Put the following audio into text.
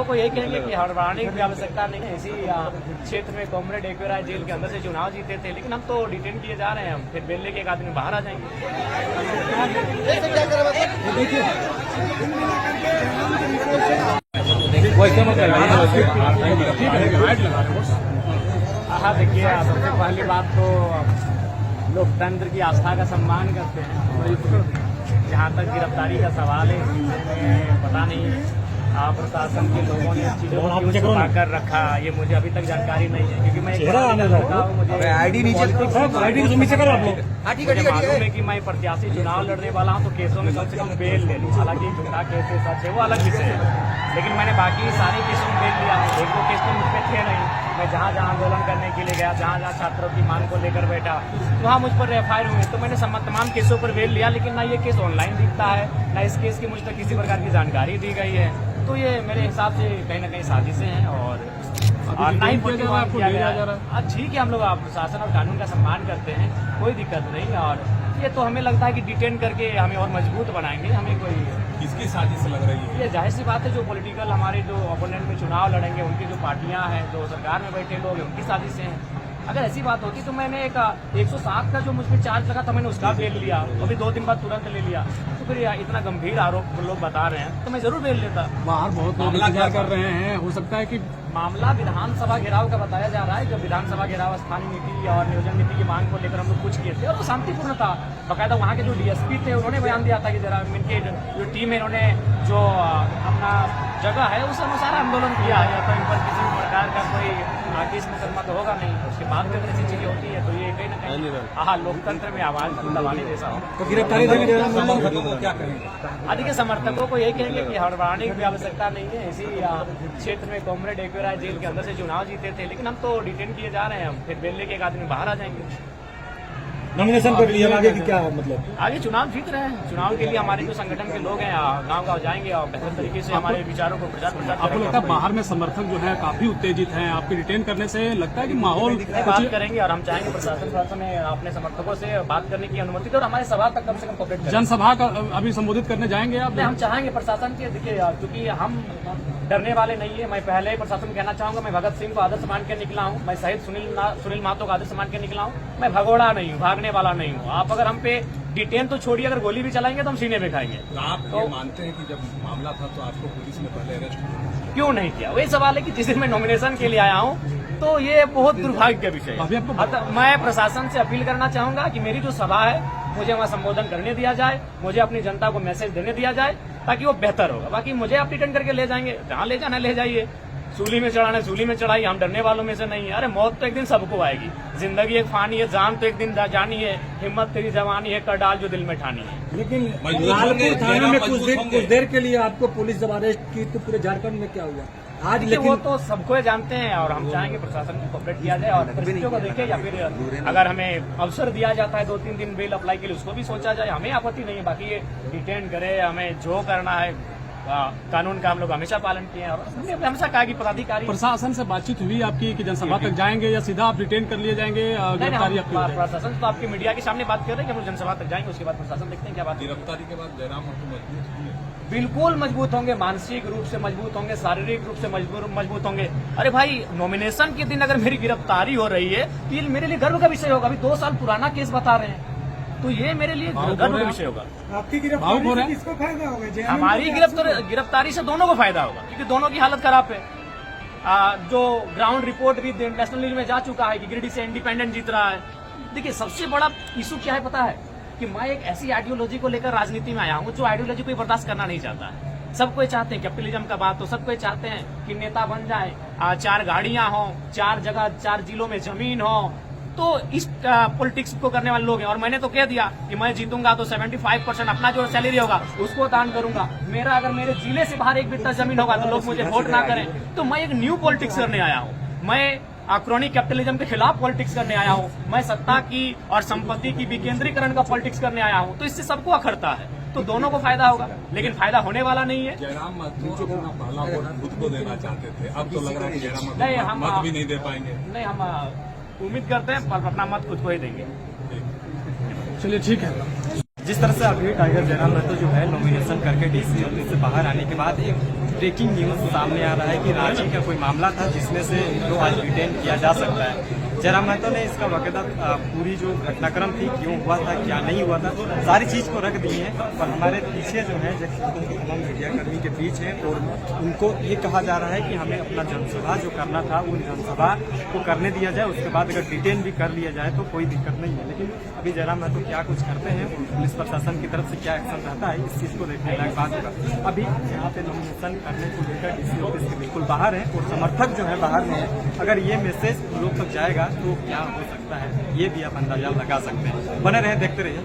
को यही कहेंगे कि हड़बड़ाने की आवश्यकता नहीं है। इसी क्षेत्र में कॉमरेड एकराय जेल के अंदर से चुनाव जीते थे, लेकिन हम तो डिटेन किए जा रहे हैं। हम फिर बेल लेके एक आदमी बाहर आ जाएंगे। हाँ देखिए, सबसे पहली बात तो लोकतंत्र की आस्था का सम्मान करते हैं। जहाँ तक गिरफ्तारी का सवाल है, पता नहीं प्रशासन के लोगों ने चीजों को छुपा कर रखा, ये मुझे अभी तक जानकारी नहीं है। क्योंकि मैं मुझे आईडी नीचे करो आप लोग। मालूम है कि मैं प्रत्याशी चुनाव लड़ने वाला हूँ, तो केसों में कम से कम बेल ले लूँ। हालांकि झूठा केस है, सच है, वो अलग विषय है, लेकिन मैंने बाकी सारे केसों में बेल लिया। एक दो केस तो मुझ पर थे नहीं। मैं जहाँ जहाँ आंदोलन करने के लिए गया, जहाँ जहाँ छात्रों की मांग को लेकर बैठा, वहाँ मुझ पर एफआईआर हुई। तो मैंने तमाम केसों पर बेल लिया, लेकिन ना ये केस ऑनलाइन दिखता है, ना इस केस की मुझ तक किसी प्रकार की जानकारी दी गई है। तो ये मेरे हिसाब से कहीं ना कहीं साजिशें हैं और ना ही प्रतिवाद किया गया है। ठीक है, हम लोग प्रशासन और कानून का सम्मान करते हैं, कोई दिक्कत नहीं। और ये तो हमें लगता है कि डिटेन करके हमें और मजबूत बनाएंगे। हमें कोई किसकी साजिश लग रही है? ये जाहिर सी बात है, जो पॉलिटिकल हमारे जो ओपोनेंट में चुनाव लड़ेंगे, उनकी जो पार्टियां हैं, जो सरकार में बैठे लोग हैं, उनकी साजिशें हैं। अगर ऐसी बात होती तो मैंने एक 107 का जो मुझ पर चार्ज लगा था, मैंने उसका बेल लिया, अभी 2 दिन बाद तुरंत ले लिया। तो फिर इतना गंभीर आरोप लोग बता रहे हैं, तो मैं जरूर बेल लेता। बाहर बहुत लोग इंतजार कर रहे हैं, हो सकता है कि मामला विधानसभा घेराव का बताया जा रहा है। जब विधानसभा घेराव स्थानीय नीति और नियोजन नीति की मांग को लेकर हम लोग कुछ किए थे, और वो शांतिपूर्ण था। बाकायदा वहाँ के जो डीएसपी थे, उन्होंने बयान दिया था कि जरा इनके जो टीम है, इन्होंने जो अपना जगह है उस अनुसार आंदोलन किया है। तो इन पर किसी प्रकार का कोई केस मुकदमा तो होगा नहीं। उसके बाद में ऐसी चीजें होती है, तो ये कहीं ना कहीं हाँ लोकतंत्र में आवाज दबाने जैसा हो। तो गिरफ्तारी समर्थकों को क्या कहेंगे? देखिए, समर्थकों को यही कहेंगे कि हड़बड़ाने की आवश्यकता नहीं है। इसी क्षेत्र में कॉमरेड एकराय जेल के अंदर से चुनाव जीते थे, लेकिन हम तो डिटेन किए जा रहे हैं। हम फिर बेल लेके एक आदमी बाहर आ जाएंगे। नॉमिनेशन कर लिया, आगे की क्या मतलब? आगे चुनाव जीत रहे हैं। चुनाव के लिए हमारे जो संगठन के लोग हैं गांव गांव जाएंगे और बेहतर तरीके से हमारे विचारों को प्रचार आपको लगता है बाहर में समर्थक जो है काफी उत्तेजित हैं? आपके रिटेन करने से लगता है कि माहौल बात करेंगे, और हम चाहेंगे प्रशासन में अपने समर्थकों से बात करने की अनुमति दे और हमारे सभा तक कम से कम कवरेज करें। जनसभा का अभी संबोधित करने जाएंगे आप? हम चाहेंगे प्रशासन के, देखिए क्योंकि हम डरने वाले नहीं है। मैं पहले ही प्रशासन को कहना चाहूंगा, मैं भगत सिंह को आदर्श मान के निकला हूँ, मैं शहीद सुनील महतो को आदर्श मान के निकला हूँ। मैं भगोड़ा नहीं हूँ, भागने वाला नहीं हूँ। आप अगर हम पे डिटेन तो छोड़िए, अगर गोली भी चलाएंगे तो हम सीने में खाएंगे। आप ये मानते हैं कि जब मामला था तो आपको पुलिस ने पहले अरेस्ट क्यों नहीं किया? वही सवाल है कि जिस दिन मैं नॉमिनेशन के लिए आया हूँ, तो ये बहुत दुर्भाग्य का विषय है। मैं प्रशासन से अपील करना चाहूंगा कि मेरी जो सभा है, मुझे वहाँ संबोधन करने दिया जाए, मुझे अपनी जनता को मैसेज देने दिया जाए, ताकि वो बेहतर होगा। बाकी मुझे आप रिटर्न करके ले जाएंगे, जहाँ ले जाना ले जाइए। सूली में चढ़ाना सूली में चढ़ाइए, हम डरने वालों में से नहीं है। अरे मौत तो एक दिन सबको आएगी, जिंदगी एक फानी है, जान तो एक दिन जानी है। हिम्मत तेरी जवानी है, कर डाल जो दिल में ठानी है। लेकिन लालपुर थाने में कुछ देर के लिए आपको पुलिस जब अरेस्ट की, तो पूरे झारखंड में क्या हुआ आज? लेकिन वो तो सबको जानते हैं, और हम चाहेंगे प्रशासन को कोऑपरेट किया जाए और परिस्थितियों को देखे, या फिर अगर हमें अवसर दिया जाता है 2-3 दिन बेल अप्लाई के लिए, उसको भी सोचा जाए। हमें आपत्ति नहीं है। बाकी ये डिटेन करे, हमें जो करना है कानून का हम लोग हमेशा पालन किए हैं। और हमने हमेशा कहा कि पदाधिकारी प्रशासन से बातचीत हुई आपकी कि जनसभा तक जाएंगे या सीधा आप रिटेन कर लिए जाएंगे? गिरफ्तारी प्रशासन तो आपके मीडिया के सामने बात कर रहे हैं कि हम लोग जनसभा तक जाएंगे, उसके बाद प्रशासन देखते हैं क्या बात। गिरफ्तारी के बाद जयराम मजबूत होंगे? बिल्कुल मजबूत होंगे, मानसिक रूप से मजबूत होंगे, शारीरिक रूप से मजबूत होंगे। अरे भाई, नॉमिनेशन के दिन अगर मेरी गिरफ्तारी हो रही है तो ये मेरे लिए गर्व का विषय होगा। अभी 2 साल पुराना केस बता रहे हैं, तो ये मेरे लिए गर्व का विषय होगा। आपकी गिरफ्तारी से किसको फायदा होगा? हमारी गिरफ्तारी से दोनों को फायदा होगा, क्योंकि दोनों की हालत खराब है। जो ग्राउंड रिपोर्ट भी नेशनल न्यूज में जा चुका है कि गिरिडीह से इंडिपेंडेंट जीत रहा है। देखिए, सबसे बड़ा इशू क्या है पता है? कि मैं एक ऐसी आइडियोलॉजी को लेकर राजनीति में आया हूँ जो आइडियोलॉजी कोई बर्दाश्त करना नहीं चाहता है। सब कोई चाहते हैं कैपिटलिज्म का बात, तो सब कोई चाहते हैं कि नेता बन जाए, 4 गाड़ियां हों, 4 जगह 4 जिलों में जमीन हो। तो इस पॉलिटिक्स को करने वाले लोग हैं। और मैंने तो कह दिया कि मैं जीतूंगा तो 75% अपना जो सैलरी होगा उसको दान करूंगा। मेरा अगर मेरे जिले से बाहर 1 बिट्टा जमीन होगा तो लोग मुझे वोट ना करें। तो मैं एक न्यू पॉलिटिक्स करने आया हूँ। मैं क्रॉनिक कैपिटलिज्म के खिलाफ पॉलिटिक्स करने आया हूँ। मैं सत्ता की और संपत्ति की विकेंद्रीकरण का पॉलिटिक्स करने आया हूँ। तो इससे सबको अखरता है, तो दोनों को फायदा होगा, लेकिन फायदा होने वाला नहीं है। जयराम अपना पहला वोट खुद को देना चाहते थे, अब तो लग रहा है कि जयराम मत भी नहीं दे पाएंगे। नहीं, हम उम्मीद करते हैं पर अपना मत खुद को ही देंगे। चलिए, ठीक है। जिस तरह से अभी टाइगर जयराम महतो जो है नॉमिनेशन करके डीसी ऑफिस से बाहर आने के बाद एक ब्रेकिंग न्यूज सामने आ रहा है कि रांची का कोई मामला था जिसमें से इनको आज डिटेन किया जा सकता है। जयराम महतो ने इसका बाकायदा पूरी जो घटनाक्रम थी, क्यों हुआ था क्या नहीं हुआ था, सारी चीज़ को रख दी है। और हमारे पीछे जो है तमाम मीडियाकर्मी के बीच है और उनको ये कहा जा रहा है कि हमें अपना जनसभा जो करना था उन जनसभा को करने दिया जाए, उसके बाद अगर डिटेन भी कर लिया जाए तो कोई दिक्कत नहीं है। लेकिन अभी जयराम महतो क्या कुछ करते हैं, पुलिस प्रशासन की तरफ से क्या एक्शन रहता है, इस चीज़ को देखने लायक बात होगा। अभी यहाँ पे नॉमिनेशन करने को लेकर डीसी ऑफिस के बिल्कुल बाहर है और समर्थक जो है बाहर में है। अगर ये मैसेज लोग तक जाएगा तो क्या हो सकता है, ये भी आप अंदाजा लगा सकते हैं। बने रहे, देखते रहिए।